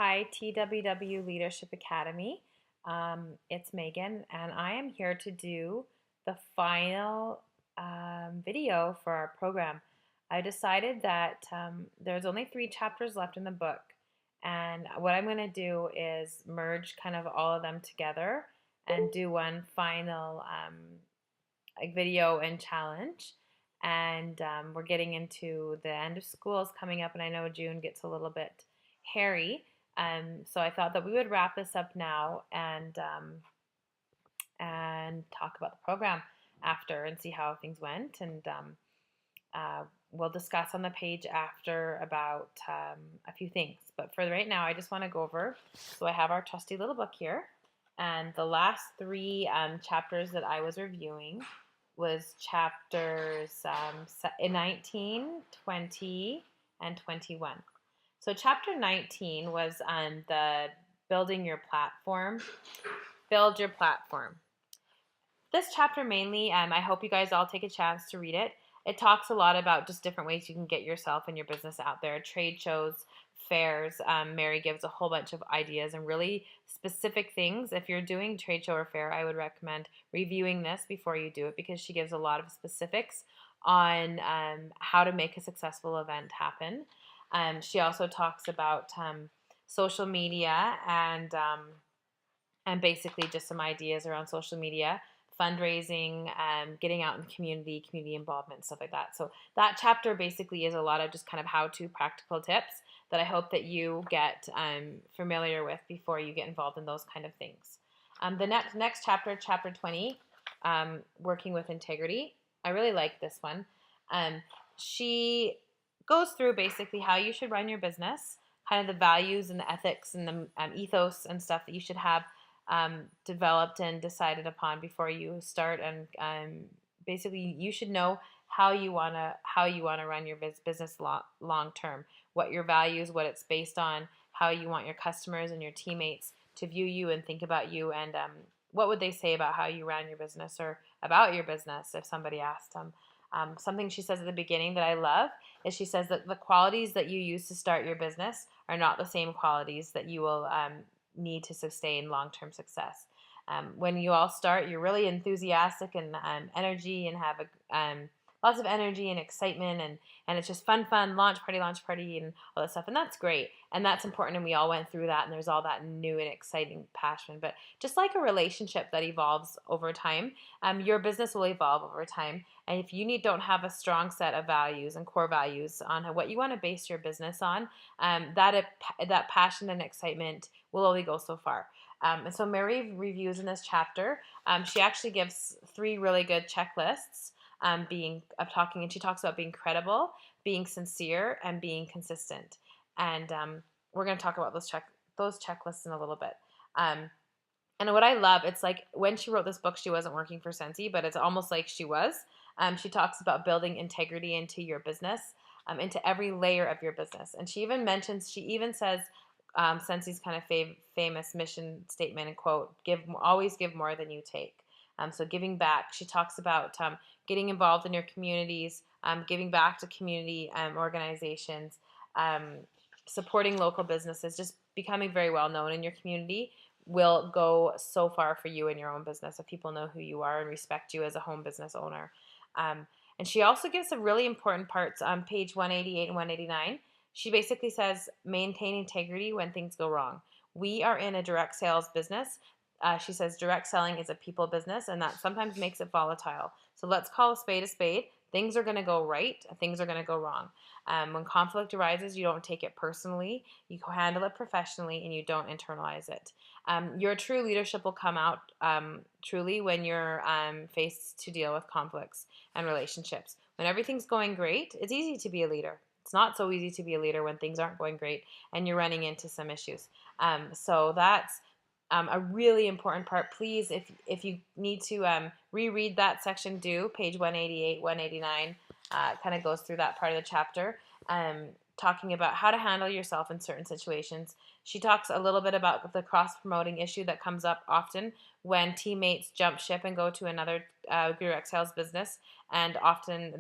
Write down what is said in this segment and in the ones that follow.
Hi, TWW Leadership Academy. It's Megan, and I am here to do the final video for our program. I decided that there's only 3 chapters left in the book, and what I'm going to do is merge kind of all of them together and do one final like video and challenge. And we're getting into the end of school is coming up, and I know June gets a little bit hairy. So I thought that we would wrap this up now and talk about the program after and see how things went. And we'll discuss on the page after about a few things. But for right now, I just want to go over. So I have our trusty little book here. And the last 3 chapters that I was reviewing was chapters 19, 20, and 21. So chapter 19 was the building your platform. Build your platform. This chapter mainly, I hope you guys all take a chance to read it. It talks a lot about just different ways you can get yourself and your business out there. Trade shows, fairs. Mary gives a whole bunch of ideas and really specific things. If you're doing trade show or fair, I would recommend reviewing this before you do it because she gives a lot of specifics on how to make a successful event happen. She also talks about social media and basically just some ideas around social media, fundraising, getting out in community involvement, stuff like that. So that chapter basically is a lot of just kind of how-to practical tips that I hope that you get familiar with before you get involved in those kind of things. The next chapter, chapter 20, working with integrity. I really like this one. She goes through basically how you should run your business, kind of the values and the ethics and the ethos and stuff that you should have developed and decided upon before you start. And basically, you should know how you wanna run your business long term. What your values, what it's based on, how you want your customers and your teammates to view you and think about you, and what would they say about how you ran your business or about your business if somebody asked them. Something she says at the beginning that I love is she says that the qualities that you use to start your business are not the same qualities that you will need to sustain long-term success. When you all start, you're really enthusiastic and energy and have lots of energy and excitement, and it's just fun, launch party, and all that stuff, and that's great, and that's important, and we all went through that, and there's all that new and exciting passion. But just like a relationship that evolves over time, your business will evolve over time, and if you don't have a strong set of values and core values on what you want to base your business on, that passion and excitement will only go so far. And so Mary reviews in this chapter. She actually gives 3 really good checklists. And she talks about being credible, being sincere, and being consistent. And we're going to talk about those checklists in a little bit. And what I love, it's like when she wrote this book, she wasn't working for Sensi, but it's almost like she was. She talks about building integrity into your business, into every layer of your business. And she even says, Sensi's kind of famous mission statement and quote, always give more than you take. So giving back. She talks about getting involved in your communities, giving back to community organizations, supporting local businesses, just becoming very well known in your community will go so far for you in your own business if people know who you are and respect you as a home business owner. And she also gives some really important parts on page 188 and 189. She basically says, maintain integrity when things go wrong. We are in a direct sales business. She says direct selling is a people business, and that sometimes makes it volatile. So let's call a spade a spade. Things are going to go right. Things are going to go wrong. When conflict arises, you don't take it personally. You handle it professionally, and you don't internalize it. Your true leadership will come out truly when you're faced to deal with conflicts and relationships. When everything's going great, it's easy to be a leader. It's not so easy to be a leader when things aren't going great and you're running into some issues. So that's a really important part. Please, if you need to reread that section, do page 188, 189. Kind of goes through that part of the chapter. talking about how to handle yourself in certain situations. She talks a little bit about the cross-promoting issue that comes up often when teammates jump ship and go to another Guru X Sales business, and often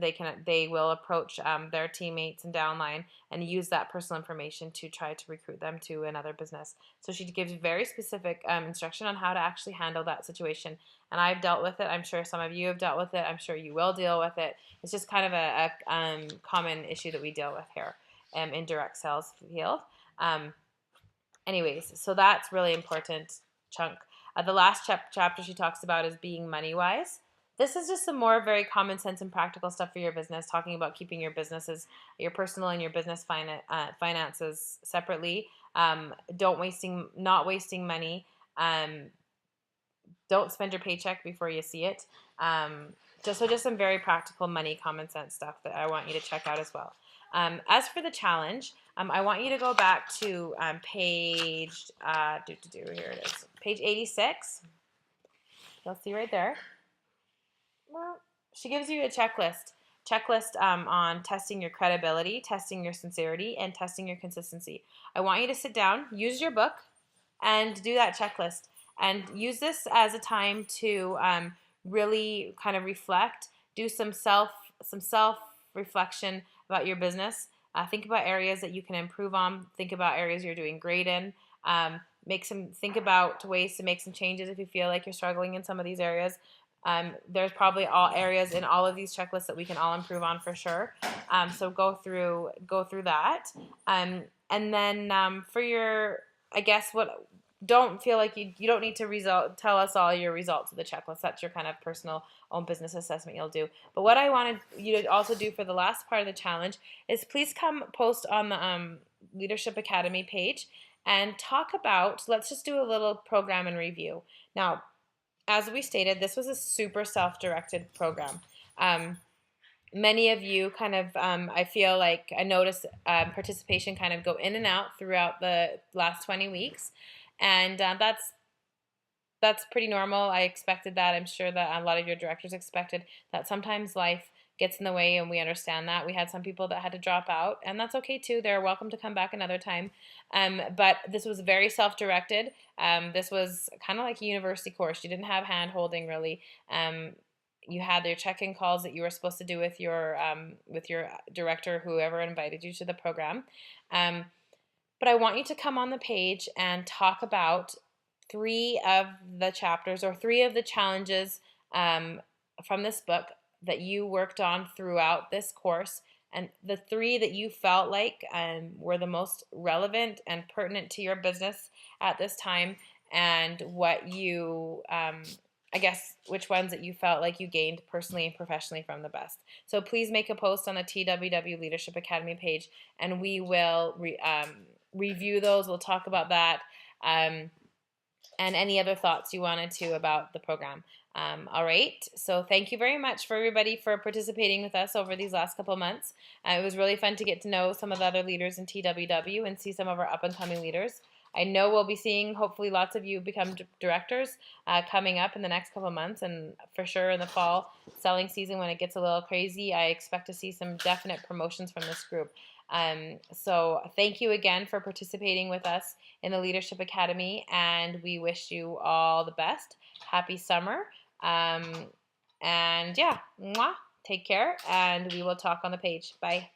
they will approach their teammates and downline and use that personal information to try to recruit them to another business. So she gives very specific instruction on how to actually handle that situation. And I've dealt with it. I'm sure some of you have dealt with it. I'm sure you will deal with it. It's just kind of a common issue that we deal with here in direct sales field. Anyways, so that's really important chunk. The last chapter she talks about is being money-wise. This is just some more very common sense and practical stuff for your business, talking about keeping your businesses, your personal and your business finances separately. Not wasting money. Don't spend your paycheck before you see it. Just some very practical money, common sense stuff that I want you to check out as well. As for the challenge, I want you to go back to page, here it is, page 86. You'll see right there. She gives you a checklist on testing your credibility, testing your sincerity, and testing your consistency. I want you to sit down, use your book, and do that checklist. And use this as a time to really kind of reflect, do some self-reflection about your business. Think about areas that you can improve on. Think about areas you're doing great in. Think about ways to make some changes if you feel like you're struggling in some of these areas. There's probably all areas in all of these checklists that we can all improve on for sure. So go through that. And then for your, I guess don't feel like you don't need to tell us all your results of the checklist. That's your kind of personal own business assessment you'll do. But what I wanted you to also do for the last part of the challenge is please come post on the Leadership Academy page and talk about, let's just do a little program and review. Now, as we stated, this was a super self-directed program. Many of you kind of, I feel like I noticed participation kind of go in and out throughout the last 20 weeks. And that's pretty normal. I expected that. I'm sure that a lot of your directors expected that. Sometimes life gets in the way, and we understand that. We had some people that had to drop out, and that's okay too. They're welcome to come back another time. But this was very self-directed. This was kind of like a university course. You didn't have hand-holding really. You had your check-in calls that you were supposed to do with your director, whoever invited you to the program. But I want you to come on the page and talk about 3 of the chapters or 3 of the challenges from this book that you worked on throughout this course, and the 3 that you felt like were the most relevant and pertinent to your business at this time, and what you, I guess, which ones that you felt like you gained personally and professionally from the best. So please make a post on the TWW Leadership Academy page, and we will review those. We'll talk about that and any other thoughts you wanted to about the program. All right, so thank you very much for everybody for participating with us over these last couple of months. It was really fun to get to know some of the other leaders in TWW and see some of our up-and-coming leaders. I know we'll be seeing, hopefully, lots of you become directors coming up in the next couple of months, and for sure in the fall selling season when it gets a little crazy, I expect to see some definite promotions from this group. So thank you again for participating with us in the Leadership Academy, and we wish you all the best. Happy summer. And yeah, mwah, take care, and we will talk on the page. Bye.